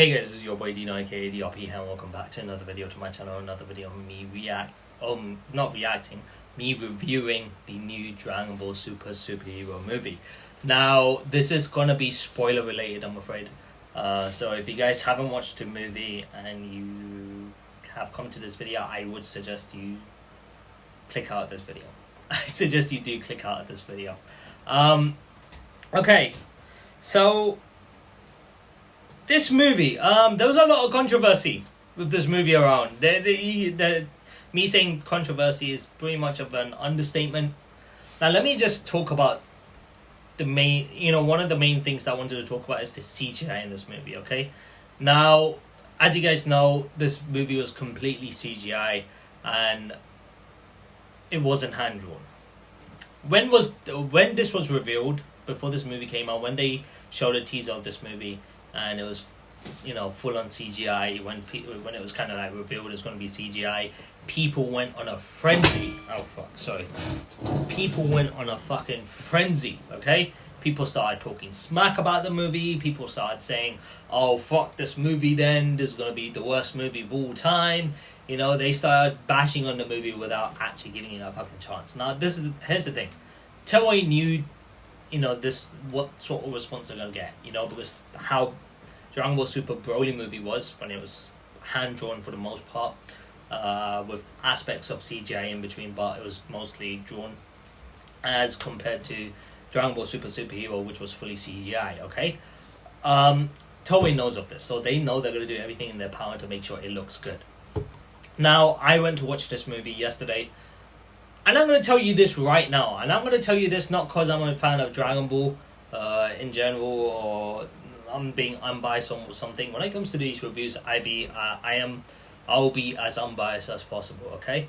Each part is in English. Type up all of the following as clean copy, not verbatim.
Hey guys, this is your boy Dino aka DRP and welcome back to another video to my channel, another video of me me reviewing the new Dragon Ball Super superhero movie. Now, this is gonna be spoiler related, I'm afraid. So if you guys haven't watched the movie and you have come to this video, I would suggest you click out this video. I suggest you do click out of this video. Okay, so this movie, there was a lot of controversy with this movie around. Me saying controversy is pretty much of an understatement. Now, let me just talk about the main, one of the main things that I wanted to talk about is the CGI in this movie, okay? Now, as you guys know, this movie was completely CGI and it wasn't hand-drawn. When this was revealed, before this movie came out, when they showed a teaser of this movie, and it was, full on CGI. When it was kind of like revealed it was going to be CGI, people went on a frenzy. People went on a fucking frenzy. Okay, people started talking smack about the movie. People started saying, "Oh fuck this movie! Then this is going to be the worst movie of all time." They started bashing on the movie without actually giving it a fucking chance. Now, here's the thing. Toei knew what sort of response they're gonna get, because how Dragon Ball Super Broly movie was when it was hand drawn for the most part, with aspects of CGI in between, but it was mostly drawn, as compared to Dragon Ball Super Superhero, which was fully CGI. Okay, Toei knows of this, so they know they're gonna do everything in their power to make sure it looks good. Now, I went to watch this movie yesterday. And I'm going to tell you this right now. And I'm going to tell you this not because I'm a fan of Dragon Ball in general, or I'm being unbiased or something. When it comes to these reviews, I'll be as unbiased as possible, okay?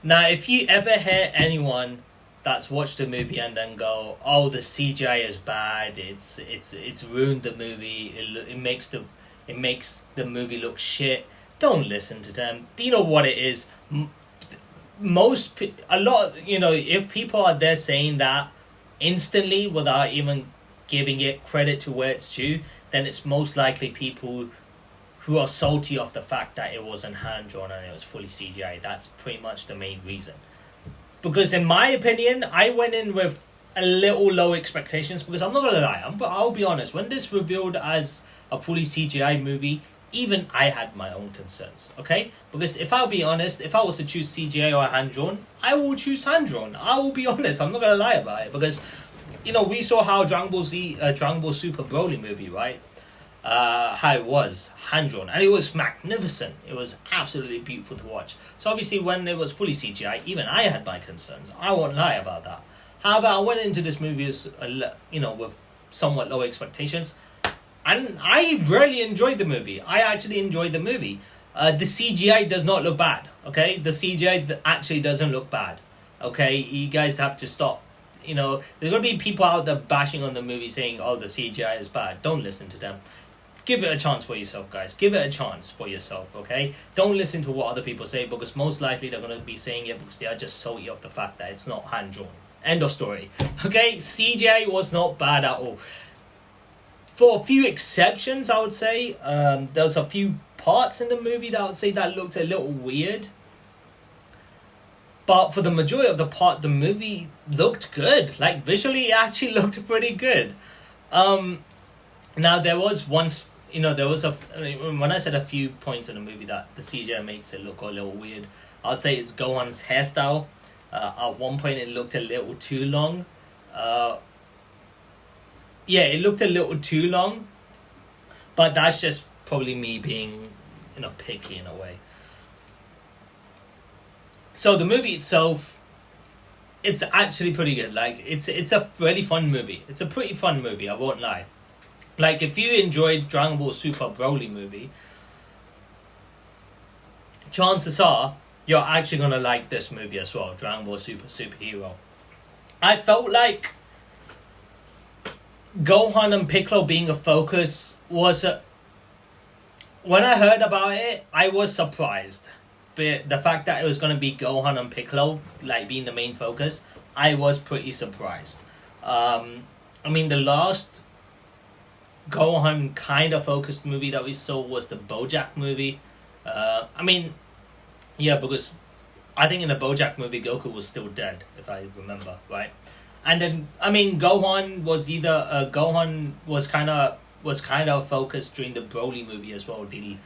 Now, if you ever hear anyone that's watched the movie and then go, "Oh, the CGI is bad. It's ruined the movie. It makes the movie look shit," don't listen to them. Do you know what it is? If people are there saying that instantly without even giving it credit to where it's due, then it's most likely people who are salty of the fact that it wasn't hand drawn and it was fully CGI. That's pretty much the main reason. Because in my opinion, I went in with a little low expectations, because I'm not gonna lie, I'll be honest, when this revealed as a fully CGI movie, even I had my own concerns, okay? Because if I'll be honest, if I was to choose CGI or hand-drawn, I will choose hand-drawn. I will be honest, I'm not going to lie about it. Because, we saw how Dragon Ball Super Broly movie, right? How it was hand-drawn. And it was magnificent. It was absolutely beautiful to watch. So obviously when it was fully CGI, even I had my concerns. I won't lie about that. However, I went into this movie with somewhat low expectations. And I really enjoyed the movie. I actually enjoyed the movie. The CGI does not look bad, okay? The CGI actually doesn't look bad, okay? You guys have to stop. There's going to be people out there bashing on the movie saying, "Oh, the CGI is bad." Don't listen to them. Give it a chance for yourself, guys. Give it a chance for yourself, okay? Don't listen to what other people say, because most likely they're going to be saying it because they are just salty of the fact that it's not hand-drawn. End of story, okay? CGI was not bad at all. For a few exceptions, I would say, there was a few parts in the movie that I would say that looked a little weird. But for the majority of the movie looked good. Like, visually, it actually looked pretty good. Now, there was once, when I said a few points in the movie that the CGI makes it look a little weird, I would say it's Gohan's hairstyle. At one point, it looked a little too long. Yeah, it looked a little too long, but that's just probably me being, picky in a way. So the movie itself, it's actually pretty good. Like, it's a really fun movie. It's a pretty fun movie, I won't lie. Like, if you enjoyed Dragon Ball Super Broly movie, chances are you're actually gonna like this movie as well, Dragon Ball Super Superhero. I felt like Gohan and Piccolo being a focus was when I heard about it, I was surprised. But the fact that it was going to be Gohan and Piccolo being the main focus, I was pretty surprised. The last Gohan kind of focused movie that we saw was the BoJack movie. I mean, yeah, because I think in the BoJack movie Goku was still dead, if I remember right. And then I mean Gohan was kind of focused during the Broly movie as well, the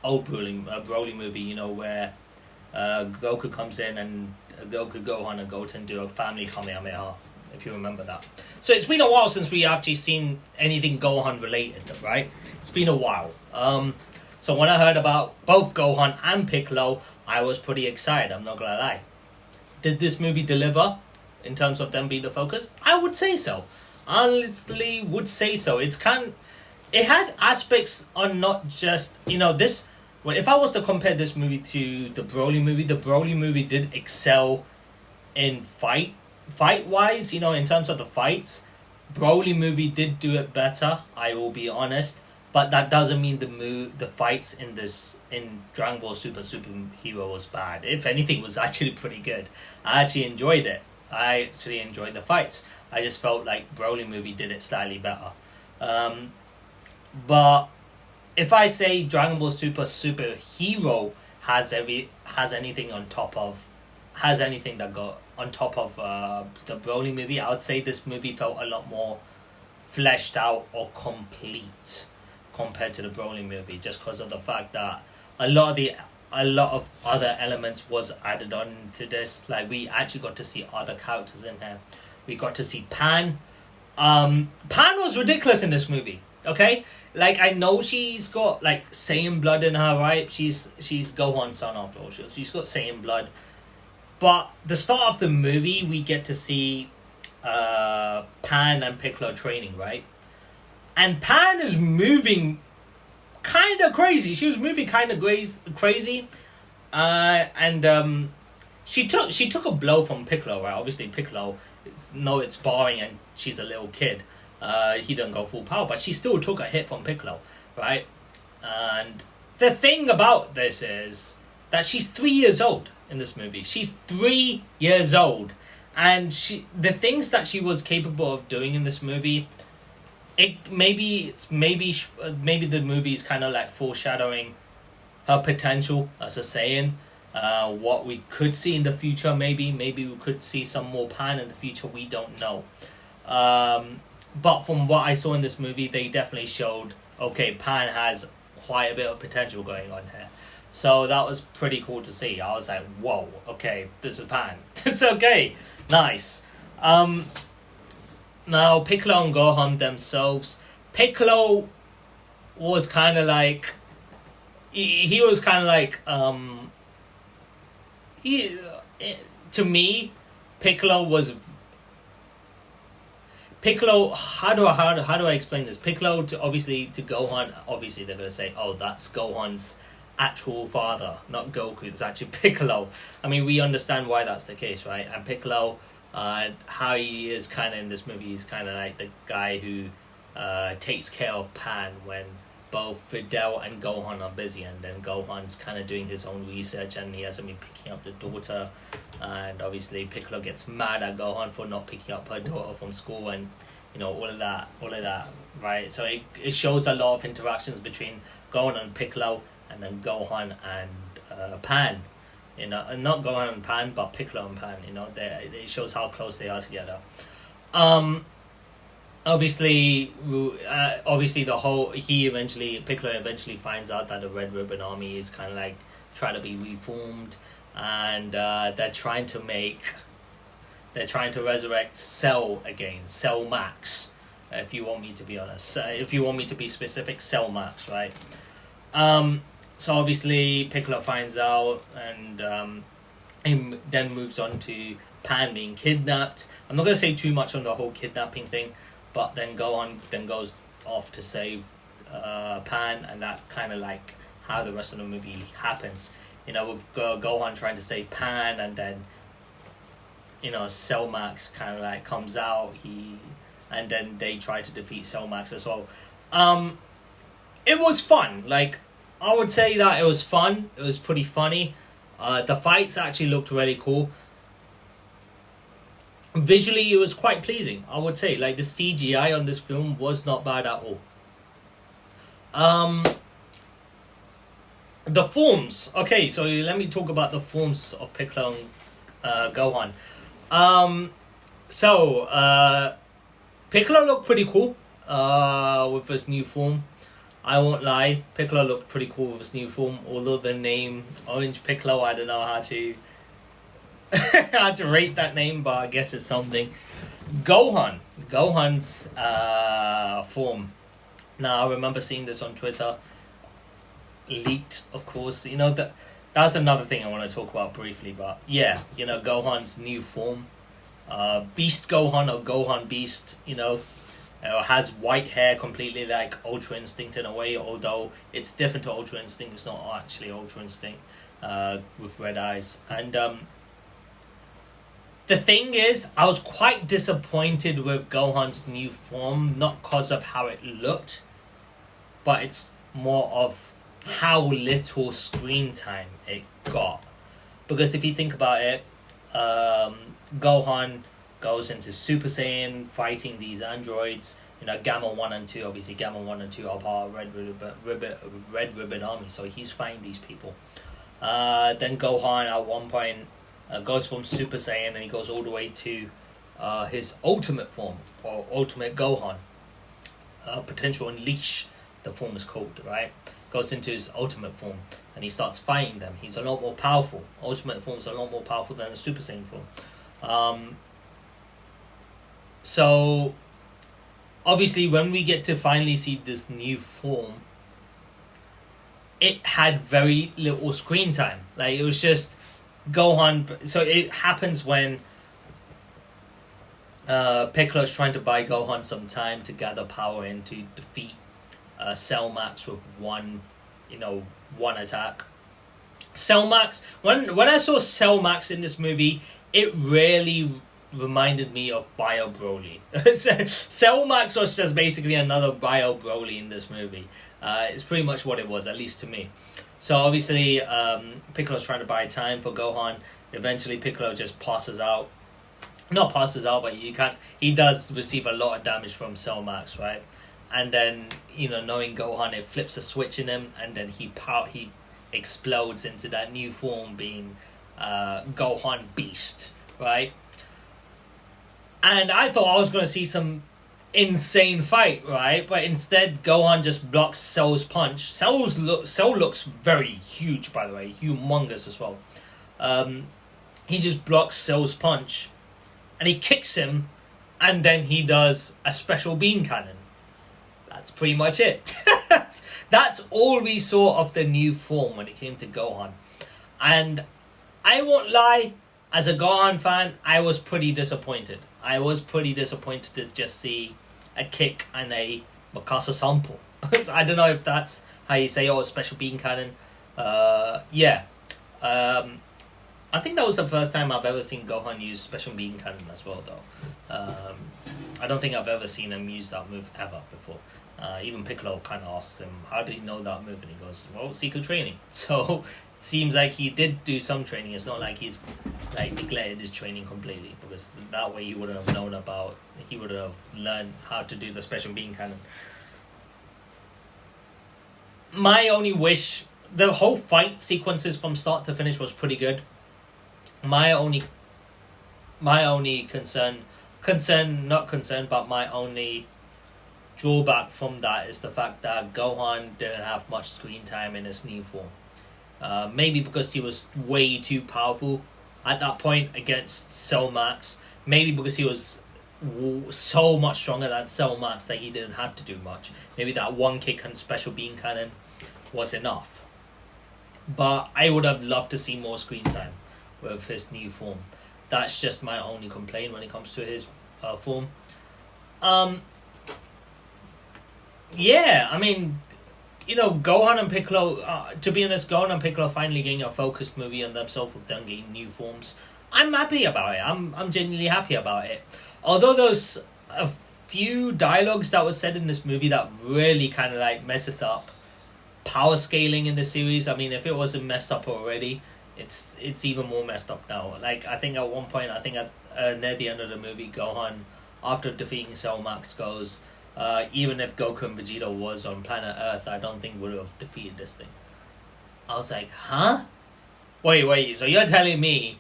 old Broly movie, you know, where Goku comes in and Goku, Gohan, and Goten do a family Kamehameha, if you remember that. So it's been a while since we actually seen anything Gohan related, right? It's been a while. So when I heard about both Gohan and Piccolo, I was pretty excited, I'm not gonna lie. Did this movie deliver in terms of them being the focus? I would say so. Honestly, would say so. It had aspects on not just, you know, this. Well, if I was to compare this movie to the Broly movie did excel in fight wise, you know, in terms of the fights. Broly movie did do it better, I will be honest, but that doesn't mean the fights in Dragon Ball Super Hero was bad. If anything, it was actually pretty good. I actually enjoyed it. I actually enjoyed the fights. I just felt like Broly movie did it slightly better. But if I say Dragon Ball Super Hero has anything that got on top of the Broly movie, I would say this movie felt a lot more fleshed out or complete compared to the Broly movie, just because of the fact that a lot of other elements was added on to this. Like, we actually got to see other characters in here. We got to see Pan. Pan was ridiculous in this movie. Okay, like, I know she's got like Saiyan blood in her, right? She's Gohan's son after all. She's got Saiyan blood, but the start of the movie we get to see Pan and Piccolo training, right? And Pan is moving kind of crazy. She was moving kind of crazy, and she took a blow from Piccolo, right? Obviously, Piccolo, no, it's sparring, and she's a little kid. He didn't go full power, but she still took a hit from Piccolo, right? And the thing about this is that she's 3 years old in this movie. She's 3 years old, and the things that she was capable of doing in this movie, maybe the movie is kind of like foreshadowing her potential as a Saiyan. What we could see in the future, maybe we could see some more Pan in the future. We don't know. But from what I saw in this movie, they definitely showed, okay, Pan has quite a bit of potential going on here. So that was pretty cool to see. I was like, whoa, okay, this is Pan. It's okay, nice. Now, Piccolo and Gohan themselves, Piccolo was kind of like, he was kind of like, to me, Piccolo, how do I explain this? Piccolo to Gohan, obviously they're going to say, oh, that's Gohan's actual father, not Goku, it's actually Piccolo. I mean, we understand why that's the case, right? And Piccolo, how he is kind of in this movie, he's kind of like the guy who takes care of Pan when both Fidel and Gohan are busy, and then Gohan's kind of doing his own research and he hasn't been picking up the daughter, and obviously Piccolo gets mad at Gohan for not picking up her daughter from school, and you know, all of that, right? So it shows a lot of interactions between Gohan and Piccolo, and then Gohan and Pan, you know, and not Gohan and Pan, but Piccolo and Pan, you know, it shows how close they are together. Obviously, Piccolo eventually finds out that the Red Ribbon Army is kind of like trying to be reformed, and they're trying to resurrect Cell again, Cell Max, if you want me to be honest. If you want me to be specific, Cell Max, right? So obviously Piccolo finds out, and he then moves on to Pan being kidnapped. I'm not going to say too much on the whole kidnapping thing, but then goes off to save Pan, and that kind of like how the rest of the movie happens. You know, with Gohan trying to save Pan, and then, you know, Cell Max kind of like comes out, and then they try to defeat Cell Max as well. It was fun. Like, I would say that it was fun. It was pretty funny. The fights actually looked really cool. Visually, it was quite pleasing, I would say. Like, the CGI on this film was not bad at all. The forms. Okay, so let me talk about the forms of Piccolo and Gohan. Piccolo looked pretty cool with his new form. I won't lie, Piccolo looked pretty cool with his new form. Although the name Orange Piccolo, I don't know how to how to rate that name, but I guess it's something. Gohan's form. Now I remember seeing this on Twitter. Leaked, of course. That's another thing I want to talk about briefly. But yeah, Gohan's new form, Beast Gohan or Gohan Beast. Has white hair, completely like Ultra Instinct in a way. Although it's different to Ultra Instinct, it's not actually Ultra Instinct. With red eyes. And the thing is, I was quite disappointed with Gohan's new form, not because of how it looked, but it's more of how little screen time it got. Because if you think about it, Gohan goes into Super Saiyan, fighting these androids. Gamma 1 and 2, obviously Gamma 1 and 2 are part of Red Ribbon Army, so he's fighting these people. Then Gohan at one point goes from Super Saiyan and he goes all the way to his ultimate form, or Ultimate Gohan. Potential Unleash, the form is called, right? Goes into his ultimate form and he starts fighting them. He's a lot more powerful. Ultimate form is a lot more powerful than the Super Saiyan form. So obviously when we get to finally see this new form, it had very little screen time. Like, it was just Gohan. So it happens when Piccolo's trying to buy Gohan some time to gather power and to defeat Cell Max with one attack. Cell Max, when I saw Cell Max in this movie, it really reminded me of Bio Broly. Cell Max was just basically another Bio Broly in this movie. It's pretty much what it was, at least to me. So obviously, Piccolo's trying to buy time for Gohan. Eventually, Piccolo just passes out. Not passes out, but he does receive a lot of damage from Cell Max, right? And then, knowing Gohan, it flips a switch in him, and then he explodes into that new form, being Gohan Beast, right? And I thought I was going to see some insane fight, right? But instead, Gohan just blocks Cell's punch. Cell looks very huge, by the way, humongous as well. He just blocks Cell's punch, and he kicks him, and then he does a special beam cannon. That's pretty much it. That's all we saw of the new form when it came to Gohan. And I won't lie, as a Gohan fan, I was pretty disappointed. I was pretty disappointed to just see a kick and a Mikasa sample. I don't know if that's how you say, special beam cannon. Yeah. I think that was the first time I've ever seen Gohan use special beam cannon as well, though. I don't think I've ever seen him use that move ever before. Even Piccolo kind of asks him, how do you know that move? And he goes, well, secret training. So it seems like he did do some training. It's not like he's neglected his training completely, because that way he wouldn't have learned how to do the special beam cannon. My only wish, the whole fight sequences from start to finish was pretty good. My only drawback from that is the fact that Gohan didn't have much screen time in his new form. Maybe because he was way too powerful at that point against Cell Max. Maybe because he was so much stronger than Cell Max that he didn't have to do much. Maybe that one kick and special beam cannon was enough. But I would have loved to see more screen time with his new form. That's just my only complaint when it comes to his form. Yeah, I mean, Gohan and Piccolo, to be honest, Gohan and Piccolo finally getting a focused movie on themselves with them getting new forms. I'm happy about it. I'm genuinely happy about it. Although there's a few dialogues that was said in this movie that really kind of messes up power scaling in the series. I mean, if it wasn't messed up already, it's even more messed up now. I think at one point, near the end of the movie, Gohan, after defeating Cell Max, goes, Even if Goku and Vegeta was on planet Earth, I don't think would have defeated this thing. I was like, huh? Wait. So you're telling me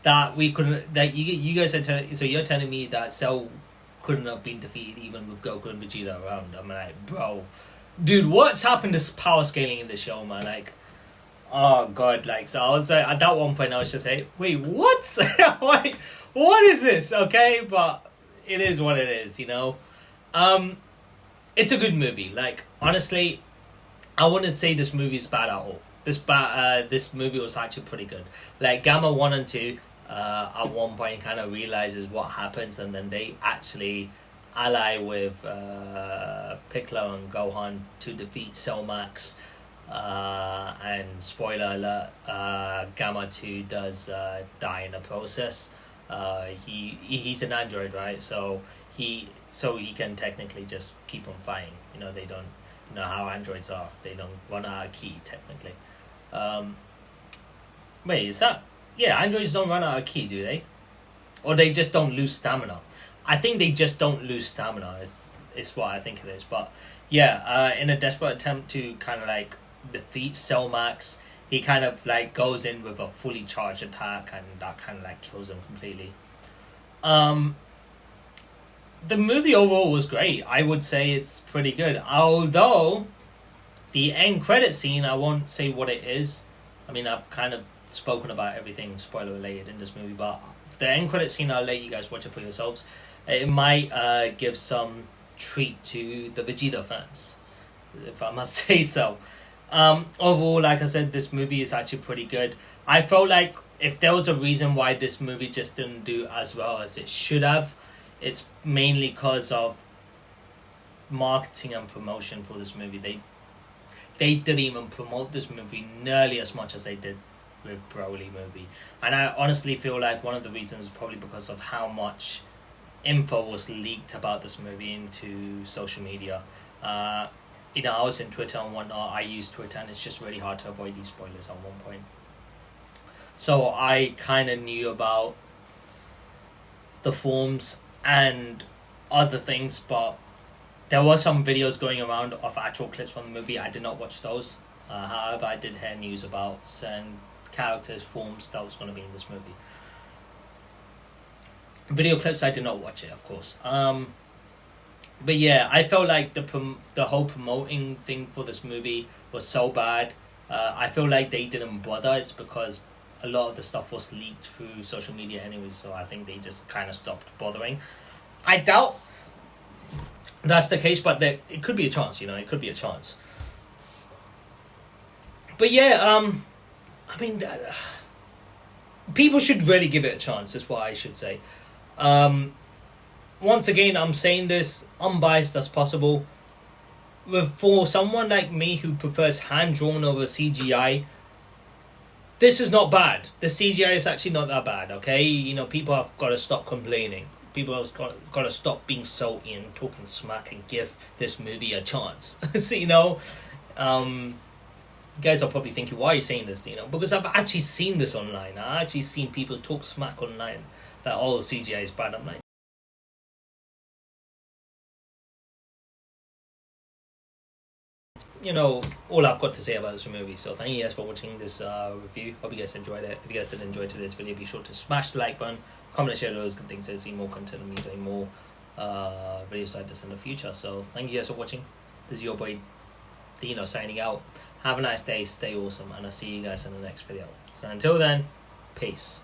that we couldn't? That you guys are telling? So you're telling me that Cell couldn't have been defeated even with Goku and Vegeta around? I'm like, bro, dude, what's happened to power scaling in the show, man? Like, oh god, like, so I was like, at that one point I was just like, wait, what? Wait, what is this? Okay, but it is what it is, you know. It's a good movie. Like, honestly, I wouldn't say this movie is bad at all. This movie was actually pretty good. Like, Gamma 1 and 2, at one point kind of realizes what happens, and then they actually ally with Piccolo and Gohan to defeat Cell Max. And spoiler alert, Gamma 2 does die in the process. He's an android, right? So he can technically just keep on fighting. You know, they don't, you know how androids are. They don't run out of ki technically. Wait, is that? Yeah, androids don't run out of ki, do they? Or they just don't lose stamina. I think they just don't lose stamina. Is what I think it is. But yeah, in a desperate attempt to kind of like defeat Cell Max, he kind of like goes in with a fully charged attack, and that kind of like kills him completely. The movie overall was great. I would say it's pretty good. Although the end credit scene, I won't say what it is. I mean, I've kind of spoken about everything spoiler related in this movie, but the end credit scene, I'll let you guys watch it for yourselves. It might give some treat to the Vegeta fans, if I must say so. Overall, like I said, this movie is actually pretty good. I felt like if there was a reason why this movie just didn't do as well as it should have, it's mainly because of marketing and promotion for this movie. They didn't even promote this movie nearly as much as they did with Broly movie. And I honestly feel like one of the reasons is probably because of how much info was leaked about this movie into social media. You know, I was in Twitter and whatnot. I use Twitter, and it's just really hard to avoid these spoilers at one point. So I kind of knew about the forms and other things, but there were some videos going around of actual clips from the movie. I did not watch those. However, I did hear news about certain characters, forms that was going to be in this movie. Video clips, I did not watch it, of course. But yeah, I felt like the whole promoting thing for this movie was so bad. I feel like they didn't bother. It's because a lot of the stuff was leaked through social media anyways, so I think they just kind of stopped bothering. I doubt that's the case, but it could be a chance, you know, it could be a chance. But yeah, I mean, people should really give it a chance, is what I should say. Once again, I'm saying this unbiased as possible. For someone like me who prefers hand-drawn over CGI, this is not bad. The CGI is actually not that bad, okay? You know, people have got to stop complaining. People have got to stop being salty and talking smack and give this movie a chance. So, you know, you guys are probably thinking, why are you saying this? You know, because I've actually seen this online. I've actually seen people talk smack online that, oh, CGI is bad. I'm like, you know, all I've got to say about this movie. So thank you guys for watching this review. Hope you guys enjoyed it. If you guys did enjoy today's video, be sure to smash the like button, comment and share those good things to see more content of me doing more videos like this in the future. So thank you guys for watching. This is your boy Dino signing out. Have a nice day, stay awesome, and I'll see you guys in the next video. So until then, peace.